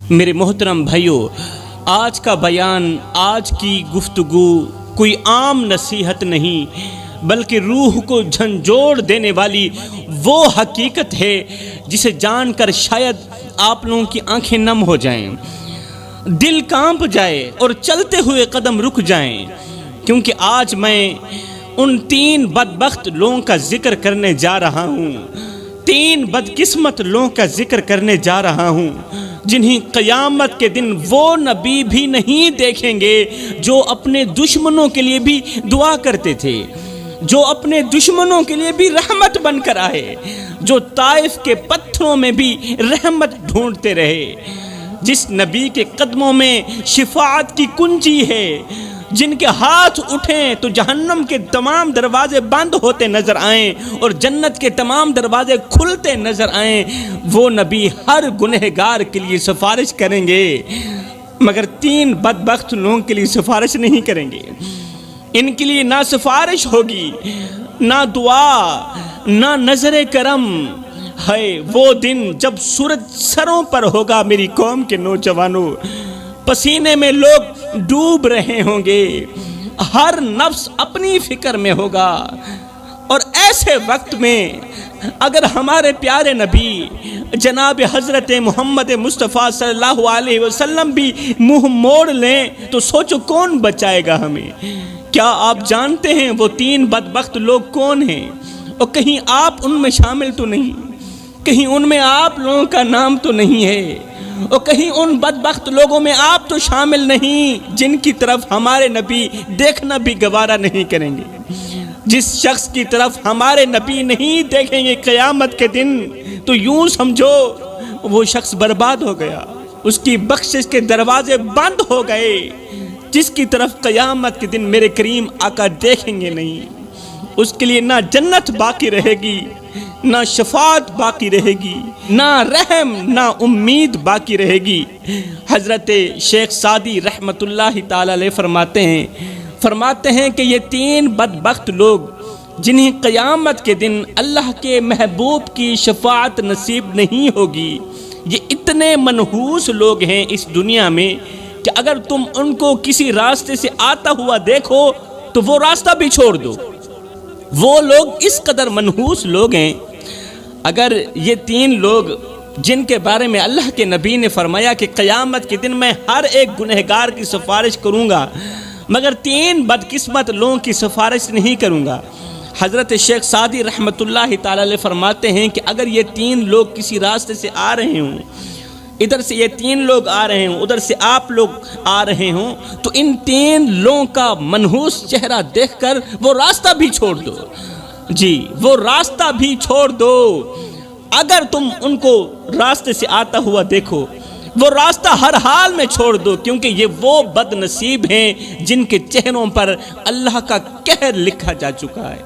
میرے محترم بھائیوں، آج کا بیان، آج کی گفتگو کوئی عام نصیحت نہیں بلکہ روح کو جھنجھوڑ دینے والی وہ حقیقت ہے جسے جان کر شاید آپ لوگوں کی آنکھیں نم ہو جائیں، دل کانپ جائے اور چلتے ہوئے قدم رک جائیں، کیونکہ آج میں ان 3 بدبخت لوگوں کا ذکر کرنے جا رہا ہوں، 3 بدقسمت لوگوں کا ذکر کرنے جا رہا ہوں جنہیں قیامت کے دن وہ نبی بھی نہیں دیکھیں گے جو اپنے دشمنوں کے لیے بھی دعا کرتے تھے، جو اپنے دشمنوں کے لیے بھی رحمت بن کر آئے، جو طائف کے پتھروں میں بھی رحمت ڈھونڈتے رہے، جس نبی کے قدموں میں شفاعت کی کنجی ہے، جن کے ہاتھ اٹھیں تو جہنم کے تمام دروازے بند ہوتے نظر آئیں اور جنت کے تمام دروازے کھلتے نظر آئیں، وہ نبی ہر گنہگار کے لیے سفارش کریں گے، مگر 3 بدبخت لوگوں کے لیے سفارش نہیں کریں گے۔ ان کے لیے نہ سفارش ہوگی، نہ دعا، نہ نظر کرم۔ ہے وہ دن جب سورج سروں پر ہوگا میری قوم کے نوجوانوں، پسینے میں لوگ ڈوب رہے ہوں گے، ہر نفس اپنی فکر میں ہوگا، اور ایسے وقت میں اگر ہمارے پیارے نبی جناب حضرت محمد مصطفیٰ صلی اللہ علیہ وسلم بھی منہ موڑ لیں تو سوچو کون بچائے گا ہمیں؟ کیا آپ جانتے ہیں وہ 3 بدبخت لوگ کون ہیں؟ اور کہیں آپ ان میں شامل تو نہیں؟ کہیں ان میں آپ لوگوں کا نام تو نہیں ہے؟ اور کہیں ان بدبخت لوگوں میں آپ تو شامل نہیں جن کی طرف ہمارے نبی دیکھنا بھی گوارا نہیں کریں گے؟ جس شخص کی طرف ہمارے نبی نہیں دیکھیں گے قیامت کے دن تو یوں سمجھو وہ شخص برباد ہو گیا، اس کی بخشش کے دروازے بند ہو گئے، جس کی طرف قیامت کے دن میرے کریم آقا دیکھیں گے نہیں۔ اس کے لیے نہ جنت باقی رہے گی، نہ شفاعت باقی رہے گی، نہ رحم، نہ امید باقی رہے گی۔ حضرت شیخ سعدی رحمت اللہ تعالی علیہ فرماتے ہیں کہ یہ 3 بدبخت لوگ جنہیں قیامت کے دن اللہ کے محبوب کی شفاعت نصیب نہیں ہوگی، یہ اتنے منحوس لوگ ہیں اس دنیا میں کہ اگر تم ان کو کسی راستے سے آتا ہوا دیکھو تو وہ راستہ بھی چھوڑ دو۔ وہ لوگ اس قدر منحوس لوگ ہیں، اگر یہ 3 لوگ جن کے بارے میں اللہ کے نبی نے فرمایا کہ قیامت کے دن میں ہر ایک گنہگار کی سفارش کروں گا مگر 3 بدقسمت لوگوں کی سفارش نہیں کروں گا۔ حضرت شیخ سعدی رحمت اللہ تعالی علیہ فرماتے ہیں کہ اگر یہ 3 لوگ کسی راستے سے آ رہے ہوں، ادھر سے یہ 3 لوگ آ رہے ہوں، ادھر سے آپ لوگ آ رہے ہوں، تو ان 3 لوگوں کا منحوس چہرہ دیکھ کر وہ راستہ بھی چھوڑ دو، جی وہ راستہ بھی چھوڑ دو۔ اگر تم ان کو راستے سے آتا ہوا دیکھو وہ راستہ ہر حال میں چھوڑ دو، کیونکہ یہ وہ بد نصیب ہیں جن کے چہروں پر اللہ کا قہر لکھا جا چکا ہے،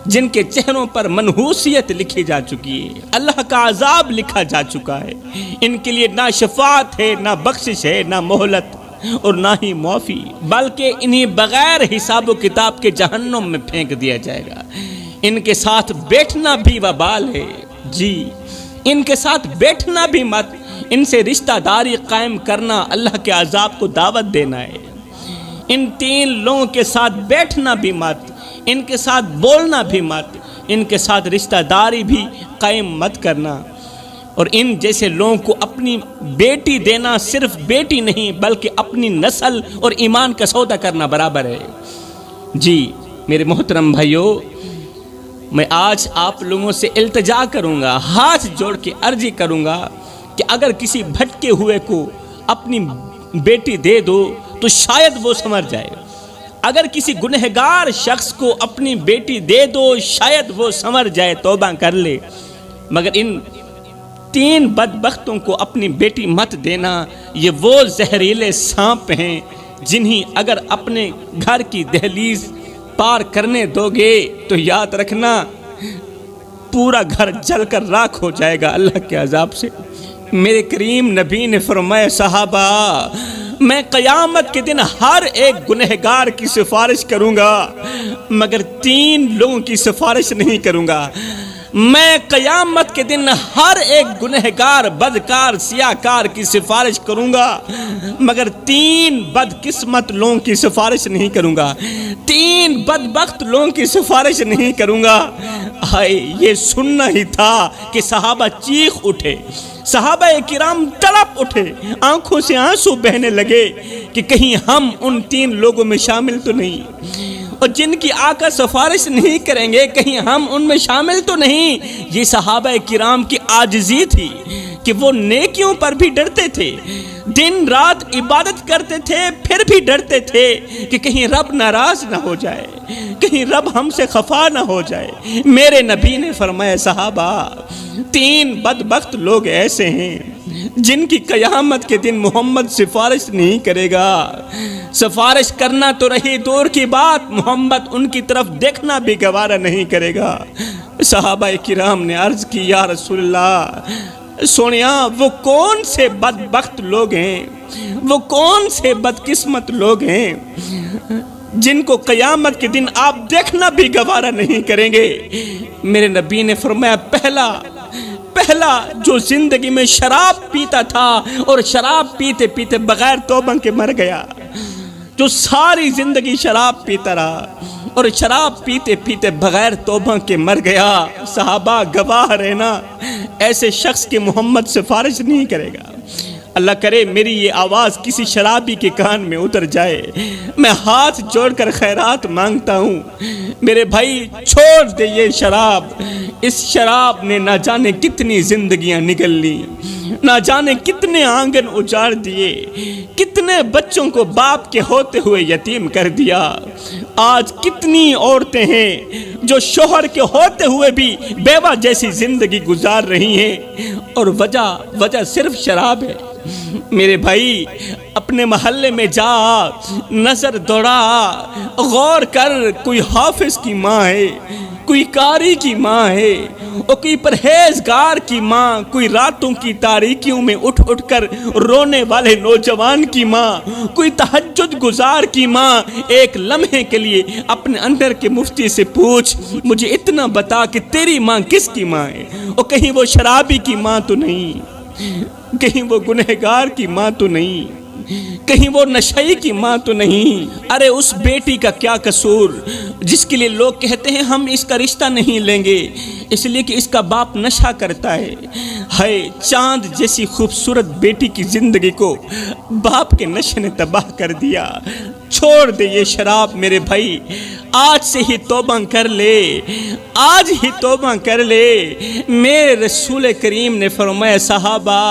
جن کے چہروں پر منحوسیت لکھی جا چکی ہے، اللہ کا عذاب لکھا جا چکا ہے۔ ان کے لیے نہ شفاعت ہے، نہ بخشش ہے، نہ مہلت اور نہ ہی معافی، بلکہ انہیں بغیر حساب و کتاب کے جہنم میں پھینک دیا جائے گا۔ ان کے ساتھ بیٹھنا بھی وبال ہے، جی ان کے ساتھ بیٹھنا بھی مت، ان سے رشتہ داری قائم کرنا اللہ کے عذاب کو دعوت دینا ہے۔ ان 3 لوگوں کے ساتھ بیٹھنا بھی مت، ان کے ساتھ بولنا بھی مت، ان کے ساتھ رشتہ داری بھی قائم مت کرنا۔ اور ان جیسے لوگوں کو اپنی بیٹی دینا صرف بیٹی نہیں بلکہ اپنی نسل اور ایمان کا سودا کرنا برابر ہے۔ جی میرے محترم بھائیوں، میں آج آپ لوگوں سے التجا کروں گا، ہاتھ جوڑ کے عرضی کروں گا کہ اگر کسی بھٹکے ہوئے کو اپنی بیٹی دے دو تو شاید وہ سنور جائے، اگر کسی گنہگار شخص کو اپنی بیٹی دے دو شاید وہ سنور جائے، توبہ کر لے، مگر ان 3 بدبختوں کو اپنی بیٹی مت دینا۔ یہ وہ زہریلے سانپ ہیں جنہیں اگر اپنے گھر کی دہلیز پار کرنے دو گے تو یاد رکھنا پورا گھر جل کر راکھ ہو جائے گا اللہ کے عذاب سے۔ میرے کریم نبی نے فرمایا صحابہ میں قیامت کے دن ہر ایک گنہگار کی سفارش کروں گا مگر 3 لوگوں کی سفارش نہیں کروں گا۔ میں قیامت کے دن ہر ایک گنہگار، بدکار، سیاہکار کی سفارش کروں گا، مگر 3 بدقسمت لوگوں کی سفارش نہیں کروں گا، 3 بدبخت لوگوں کی سفارش نہیں کروں گا۔ ہائے، یہ سننا ہی تھا کہ صحابہ چیخ اٹھے، صحابہ کرام تڑپ اٹھے، آنکھوں سے آنسو بہنے لگے کہ کہیں ہم ان 3 لوگوں میں شامل تو نہیں، اور جن کی آقا سفارش نہیں کریں گے کہیں ہم ان میں شامل تو نہیں۔ یہ صحابہ کرام کی عاجزی تھی کہ وہ نیکیوں پر بھی ڈرتے تھے، دن رات عبادت کرتے تھے، پھر بھی ڈرتے تھے کہ کہیں رب ناراض نہ ہو جائے، کہیں رب ہم سے خفا نہ ہو جائے۔ میرے نبی نے فرمایا صحابہ 3 بدبخت لوگ ایسے ہیں جن کی قیامت کے دن محمد سفارش نہیں کرے گا، سفارش کرنا تو رہی دور کی بات، محمد ان کی طرف دیکھنا بھی گوارا نہیں کرے گا۔ صحابہ کرام نے عرض کی یا رسول اللہ، سونیا وہ کون سے بدبخت لوگ ہیں، وہ کون سے بدقسمت لوگ ہیں جن کو قیامت کے دن آپ دیکھنا بھی گوارا نہیں کریں گے؟ میرے نبی نے فرمایا پہلا جو زندگی میں شراب پیتا تھا اور شراب پیتے پیتے بغیر توبہ کے مر گیا، جو ساری زندگی شراب پیتا رہا اور شراب پیتے پیتے بغیر توبہ کے مر گیا، صحابہ گواہ رہنا ایسے شخص کی محمد سفارش نہیں کرے گا۔ اللہ کرے میری یہ آواز کسی شرابی کے کان میں اتر جائے، میں ہاتھ جوڑ کر خیرات مانگتا ہوں، میرے بھائی چھوڑ دے یہ شراب۔ اس شراب نے نہ جانے کتنی زندگیاں نگل لی، نہ جانے کتنے آنگن اجاڑ دیے، کتنے بچوں کو باپ کے ہوتے ہوئے یتیم کر دیا۔ آج کتنی عورتیں ہیں جو شوہر کے ہوتے ہوئے بھی بیوہ جیسی زندگی گزار رہی ہیں، اور وجہ صرف شراب ہے۔ میرے بھائی اپنے محلے میں جا، نظر دوڑا، غور کر، کوئی حافظ کی ماں ہے، کوئی قاری کی ماں ہے، اور کوئی پرہیزگار کی ماں، کوئی راتوں کی تاریکیوں میں اٹھ کر رونے والے نوجوان کی ماں، کوئی تہجد گزار کی ماں، ایک لمحے کے لیے اپنے اندر کے مفتی سے پوچھ، مجھے اتنا بتا کہ تیری ماں کس کی ماں ہے؟ اور کہیں وہ شرابی کی ماں تو نہیں، کہیں وہ گنہگار کی ماں تو نہیں، کہیں وہ نشئی کی ماں تو نہیں۔ ارے اس بیٹی کا کیا قصور جس کے لیے لوگ کہتے ہیں ہم اس کا رشتہ نہیں لیں گے اس لیے کہ اس کا باپ نشہ کرتا ہے۔ ہائے، چاند جیسی خوبصورت بیٹی کی زندگی کو باپ کے نشے نے تباہ کر دیا۔ چھوڑ دے یہ شراب میرے بھائی، آج سے ہی توبہ کر لے، آج ہی توبہ کر لے۔ میرے رسول کریم نے فرمایا صحابہ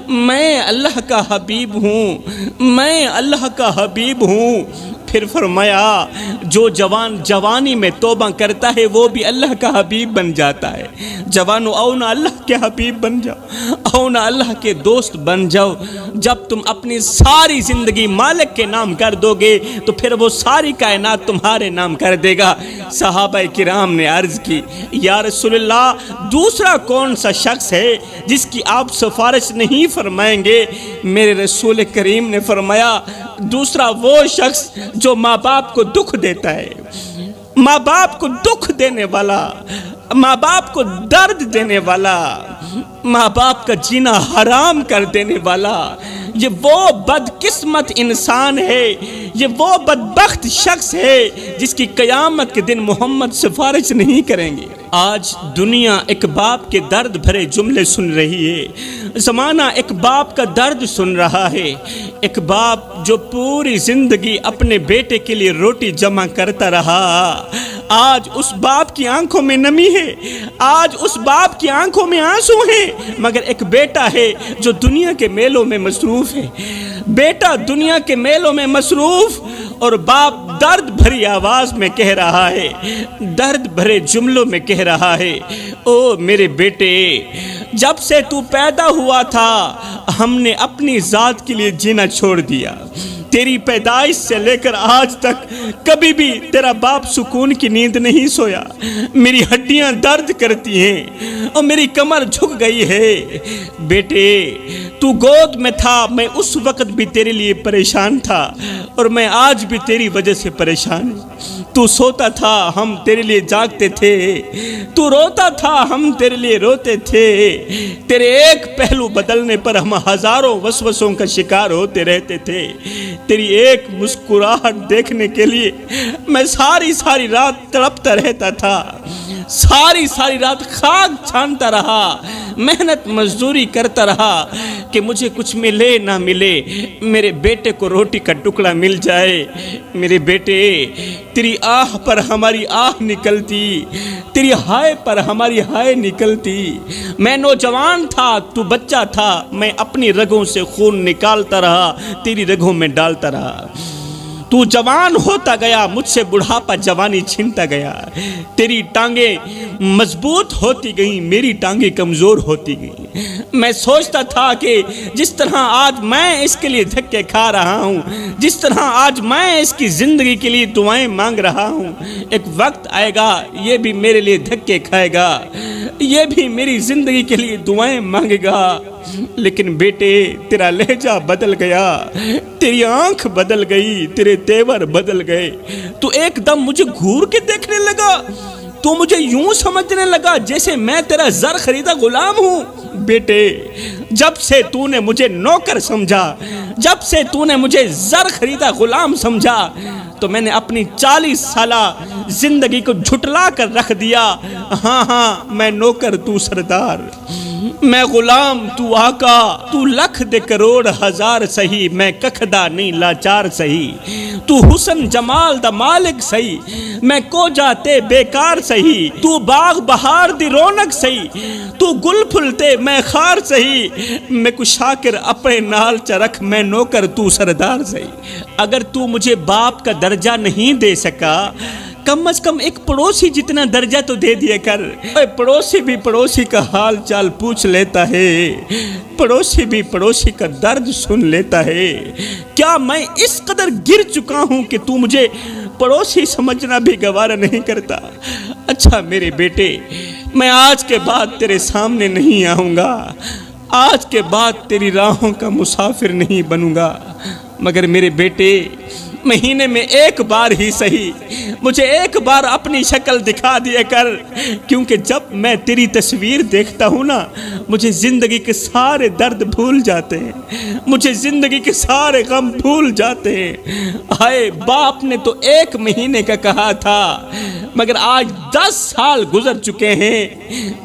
میں اللہ کا حبیب ہوں، میں اللہ کا حبیب ہوں۔ پھر فرمایا جو جوان جوانی میں توبہ کرتا ہے وہ بھی اللہ کا حبیب بن جاتا ہے۔ جوانو آؤ نا اللہ کے حبیب بن جاؤ، آؤ نا اللہ کے دوست بن جاؤ۔ جب تم اپنی ساری زندگی مالک کے نام کر دو گے تو پھر وہ ساری کائنات تمہارے نام کر دے گا۔ صحابہ کرام نے عرض کی یا رسول اللہ دوسرا کون سا شخص ہے جس کی آپ سفارش نہیں فرمائیں گے؟ میرے رسول کریم نے فرمایا دوسرا وہ شخص جو ماں باپ کو دکھ دیتا ہے، ماں باپ کو دکھ دینے والا، ماں باپ کو درد دینے والا، ماں باپ کا جینا حرام کر دینے والا، یہ وہ بدقسمت انسان ہے، یہ وہ بدبخت شخص ہے جس کی قیامت کے دن محمد سفارش نہیں کریں گے۔ آج دنیا ایک باپ کے درد بھرے جملے سن رہی ہے، زمانہ ایک باپ کا درد سن رہا ہے، ایک باپ جو پوری زندگی اپنے بیٹے کے لیے روٹی جمع کرتا رہا، آج اس باپ کی آنکھوں میں نمی ہے، آج اس باپ کی آنکھوں میں آنسو ہیں، مگر ایک بیٹا ہے جو دنیا کے میلوں میں مصروف ہے، بیٹا دنیا کے میلوں میں مصروف، اور باپ درد بھری آواز میں کہہ رہا ہے، درد بھرے جملوں میں کہہ رہا ہے، او میرے بیٹے جب سے تو پیدا ہوا تھا ہم نے اپنی ذات کے لیے جینا چھوڑ دیا، تیری پیدائش سے لے کر آج تک کبھی بھی تیرا باپ سکون کی نیند نہیں سویا، میری ہڈیاں درد کرتی ہیں اور میری کمر جھک گئی ہے۔ بیٹے تو گود میں تھا، میں اس وقت بھی تیرے لیے پریشان تھا اور میں آج بھی تیری وجہ سے پریشان ہوں۔ تو سوتا تھا ہم تیرے لیے جاگتے تھے، تو روتا تھا ہم تیرے لیے روتے تھے، تیرے ایک پہلو بدلنے پر ہم ہزاروں وسوسوں کا شکار ہوتے رہتے تھے، تیری ایک مسکراہٹ دیکھنے کے لیے میں ساری رات تڑپتا رہتا تھا، ساری رات خاک چھانتا رہا، محنت مزدوری کرتا رہا کہ مجھے کچھ ملے نہ ملے، میرے بیٹے کو روٹی کا ٹکڑا مل جائے۔ میرے بیٹے، تیری آہ پر ہماری آہ نکلتی، تیری ہائے پر ہماری ہائے نکلتی۔ میں نوجوان تھا، تو بچہ تھا، میں اپنی رگوں سے خون نکالتا رہا، تیری رگوں میں ڈالتا رہا۔ تو جوان ہوتا گیا، مجھ سے بڑھاپا جوانی چھنتا گیا، تیری ٹانگیں مضبوط ہوتی گئیں، میری ٹانگیں کمزور ہوتی گئیں۔ میں سوچتا تھا کہ جس طرح آج میں اس کے لیے دھکے کھا رہا ہوں، جس طرح آج میں اس کی زندگی کے لیے دعائیں مانگ رہا ہوں، ایک وقت آئے گا یہ بھی میرے لیے دھکے کھائے گا، یہ بھی میری زندگی کے لیے دعائیں مانگے گا۔ لیکن بیٹے، تیرا لہجہ بدل گیا، تیری آنکھ بدل گئی، تیرے تیور بدل گئے، تو ایک دم مجھے گھور کے دیکھنے لگا، تو مجھے یوں سمجھنے لگا جیسے میں تیرا زر خریدا غلام ہوں۔ بیٹے، جب سے تو نے مجھے نوکر سمجھا، جب سے تو نے مجھے زر خریدا غلام سمجھا، تو میں نے اپنی 40 سالہ زندگی کو جھٹلا کر رکھ دیا۔ ہاں، میں نوکر، تو سردار، میں غلام، تو آقا، تو لکھ دے کروڑ ہزار سہی، میں ککھدا نہیں لاچار سہی، تو حسن جمال دا مالک سہی، میں کو جاتے بیکار سہی، تو باغ بہار دی رونق سہی، تو گل پھلتے میں خار سہی، میں کو شاکر اپنے نال چرکھ، میں نوکر، تو سردار سہی۔ اگر تو مجھے باپ کا درجہ نہیں دے سکا، کم از کم ایک پڑوسی جتنا درجہ تو دے دیا کر۔ پڑوسی بھی پڑوسی کا حال چال پوچھ لیتا ہے، پڑوسی بھی پڑوسی کا درد سن لیتا ہے۔ کیا میں اس قدر گر چکا ہوں کہ تو مجھے پڑوسی سمجھنا بھی گوارا نہیں کرتا؟ اچھا میرے بیٹے، میں آج کے بعد تیرے سامنے نہیں آؤں گا، آج کے بعد تیری راہوں کا مسافر نہیں بنوں گا، مگر میرے بیٹے، مہینے میں ایک بار ہی صحیح مجھے ایک بار اپنی شکل دکھا دیا کر، کیونکہ جب میں تیری تصویر دیکھتا ہوں نا، مجھے زندگی کے سارے درد بھول جاتے ہیں، مجھے زندگی کے سارے غم بھول جاتے ہیں۔ ہائے، باپ نے تو 1 مہینے کا کہا تھا، مگر آج 10 سال گزر چکے ہیں،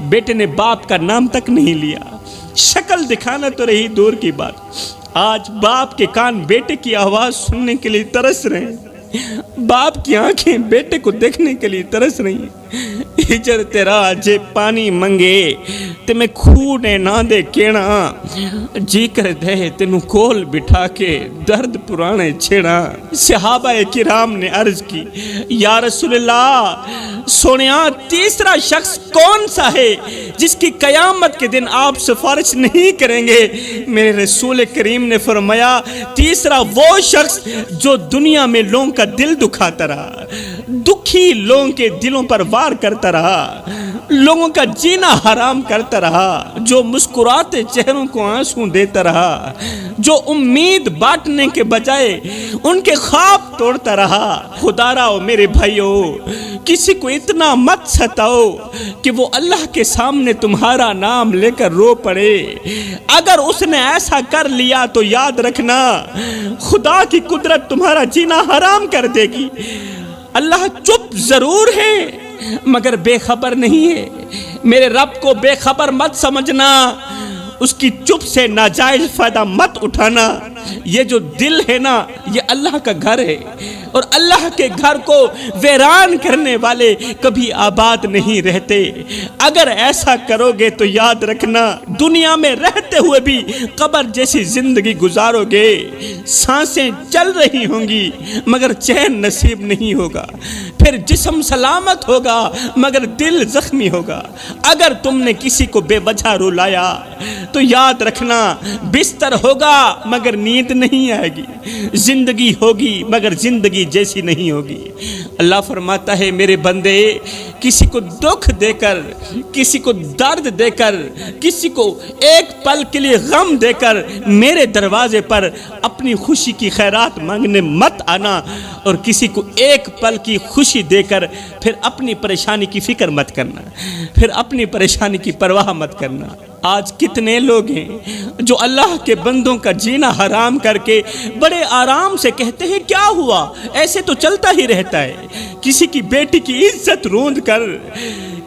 بیٹے نے باپ کا نام تک نہیں لیا، شکل دکھانا تو رہی دور کی بات۔ آج باپ کے کان بیٹے کی آواز سننے کے لیے ترس رہے ہیں، باپ کی آنکھیں بیٹے کو دیکھنے کے لیے ترس رہی ہیں۔ ہجر تیرا جے پانی منگے تے میں کھونے نہ دے کینا، جی کر دے تینوں کول بٹھا کے درد پرانے چھیڑا۔ صحابہ کرام نے عرض کی، یا رسول اللہ، سونیا تیسرا شخص کون سا ہے جس کی قیامت کے دن آپ سفارش نہیں کریں گے؟ میرے رسول کریم نے فرمایا، تیسرا وہ شخص جو دنیا میں لوگوں کا دل دکھاتا رہا، دکھی لوگوں کے دلوں پر وار کرتا رہا، لوگوں کا جینا حرام کرتا رہا، جو مسکراتے چہروں کو آنسو دیتا رہا، جو امید بانٹنے کے بجائے ان کے خواب توڑتا رہا۔ خدا راو میرے بھائیو، کسی کو اتنا مت ستاؤ کہ وہ اللہ کے سامنے تمہارا نام لے کر رو پڑے۔ اگر اس نے ایسا کر لیا تو یاد رکھنا، خدا کی قدرت تمہارا جینا حرام کر دے گی۔ اللہ چپ ضرور ہے مگر بے خبر نہیں ہے۔ میرے رب کو بے خبر مت سمجھنا، اس کی چپ سے ناجائز فائدہ مت اٹھانا۔ یہ جو دل ہے نا، یہ اللہ کا گھر ہے، اور اللہ کے گھر کو ویران کرنے والے کبھی آباد نہیں رہتے۔ اگر ایسا کرو گے تو یاد رکھنا، دنیا میں رہتے ہوئے بھی قبر جیسی زندگی گزارو گے۔ سانسیں چل رہی ہوں گی مگر چین نصیب نہیں ہوگا، پھر جسم سلامت ہوگا مگر دل زخمی ہوگا۔ اگر تم نے کسی کو بے وجہ رلایا تو یاد رکھنا، بستر ہوگا مگر نیند نہیں آئے گی، زندگی ہوگی مگر زندگی جیسی نہیں ہوگی۔ اللہ فرماتا ہے میرے بندے، کسی کو دکھ دے کر، کسی کو درد دے کر، کسی کو ایک پل کے لیے غم دے کر میرے دروازے پر اپنی خوشی کی خیرات مانگنے مت آنا، اور کسی کو ایک پل کی خوشی دے کر پھر اپنی پریشانی کی فکر مت کرنا، پھر اپنی پریشانی کی پرواہ مت کرنا۔ آج کتنے لوگ ہیں جو اللہ کے بندوں کا جینا حرام کر کے بڑے آرام سے کہتے ہیں کیا ہوا، ایسے تو چلتا ہی رہتا ہے۔ کسی کی بیٹی کی عزت روند کر،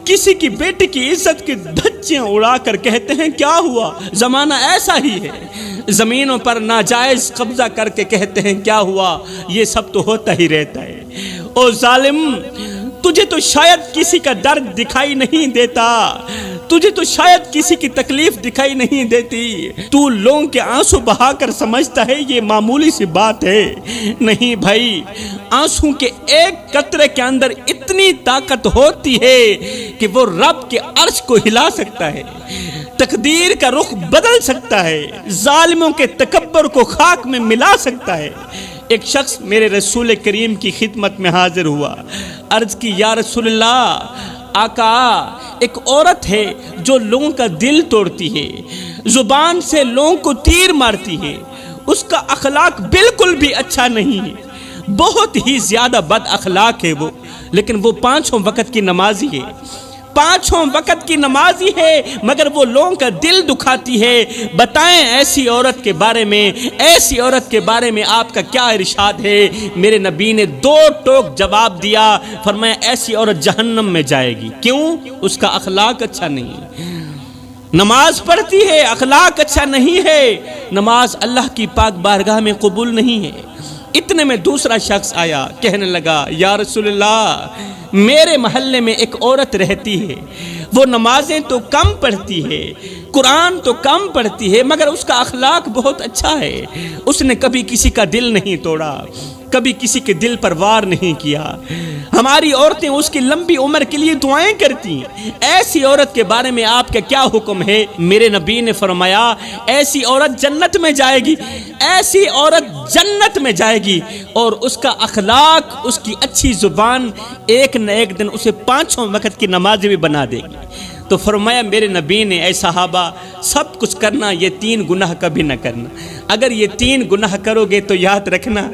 کسی کی بیٹی کی عزت کی دھچیاں اڑا کر کہتے ہیں کیا ہوا، زمانہ ایسا ہی ہے۔ زمینوں پر ناجائز قبضہ کر کے کہتے ہیں کیا ہوا، یہ سب تو ہوتا ہی رہتا ہے۔ او ظالم، تجھے تو شاید کسی کا درد دکھائی نہیں دیتا، تجھے تو شاید کسی کی تکلیف دکھائی نہیں دیتی، تو لوگوں کے آنسو بہا کر سمجھتا ہے یہ معمولی سی بات ہے۔ نہیں بھائی، آنسو کے ایک قطرے کے اندر اتنی طاقت ہوتی ہے کہ وہ رب کے عرش کو ہلا سکتا ہے، تقدیر کا رخ بدل سکتا ہے، ظالموں کے تکبر کو خاک میں ملا سکتا ہے۔ ایک شخص میرے رسول کریم کی خدمت میں حاضر ہوا، عرض کی یا رسول اللہ، آقا ایک عورت ہے جو لوگوں کا دل توڑتی ہے، زبان سے لوگوں کو تیر مارتی ہے، اس کا اخلاق بالکل بھی اچھا نہیں ہے، بہت ہی زیادہ بد اخلاق ہے وہ، لیکن وہ 5 وقت کی نمازی ہے، 5 وقت کی نمازی ہے، مگر وہ لوگوں کا دل دکھاتی ہے۔ بتائیں ایسی عورت کے بارے میں، ایسی عورت کے بارے میں آپ کا کیا ارشاد ہے؟ میرے نبی نے 2 ٹوک جواب دیا، فرمایا ایسی عورت جہنم میں جائے گی۔ کیوں؟ اس کا اخلاق اچھا نہیں، نماز پڑھتی ہے، اخلاق اچھا نہیں ہے، نماز اللہ کی پاک بارگاہ میں قبول نہیں ہے۔ اتنے میں دوسرا شخص آیا، کہنے لگا یا رسول اللہ، میرے محلے میں ایک عورت رہتی ہے، وہ نمازیں تو کم پڑھتی ہے، قرآن تو کم پڑھتی ہے، مگر اس کا اخلاق بہت اچھا ہے، اس نے کبھی کسی کا دل نہیں توڑا، کبھی کسی کے دل پر وار نہیں کیا، ہماری عورتیں اس کی لمبی عمر کے لیے دعائیں کرتی ہیں، ایسی عورت کے بارے میں آپ کا کیا حکم ہے؟ میرے نبی نے فرمایا ایسی عورت جنت میں جائے گی، ایسی عورت جنت میں جائے گی، اور اس کا اخلاق، اس کی اچھی زبان ایک نہ ایک دن اسے 5 وقت کی نماز بھی بنا دے گی۔ تو فرمایا میرے نبی نے اے صحابہ، سب کچھ کرنا، یہ 3 گناہ کبھی نہ کرنا، اگر یہ 3 گناہ کرو گے تو یاد رکھنا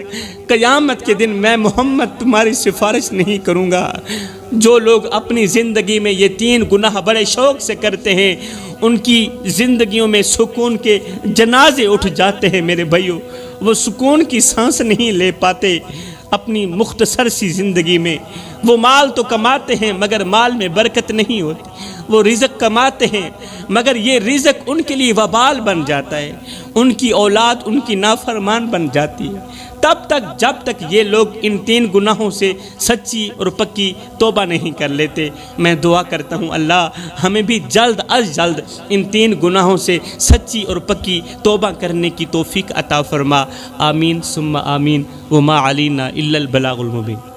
قیامت کے دن میں محمد تمہاری سفارش نہیں کروں گا۔ جو لوگ اپنی زندگی میں یہ 3 گناہ بڑے شوق سے کرتے ہیں، ان کی زندگیوں میں سکون کے جنازے اٹھ جاتے ہیں میرے بھائیوں، وہ سکون کی سانس نہیں لے پاتے اپنی مختصر سی زندگی میں۔ وہ مال تو کماتے ہیں مگر مال میں برکت نہیں ہوتی، وہ رزق کماتے ہیں مگر یہ رزق ان کے لیے وبال بن جاتا ہے، ان کی اولاد ان کی نافرمان بن جاتی ہے۔ تب تک جب تک یہ لوگ ان 3 گناہوں سے سچی اور پکی توبہ نہیں کر لیتے۔ میں دعا کرتا ہوں اللہ ہمیں بھی جلد از جلد ان 3 گناہوں سے سچی اور پکی توبہ کرنے کی توفیق عطا فرما۔ آمین ثم آمین، وما علینا الا البلاغ المبین۔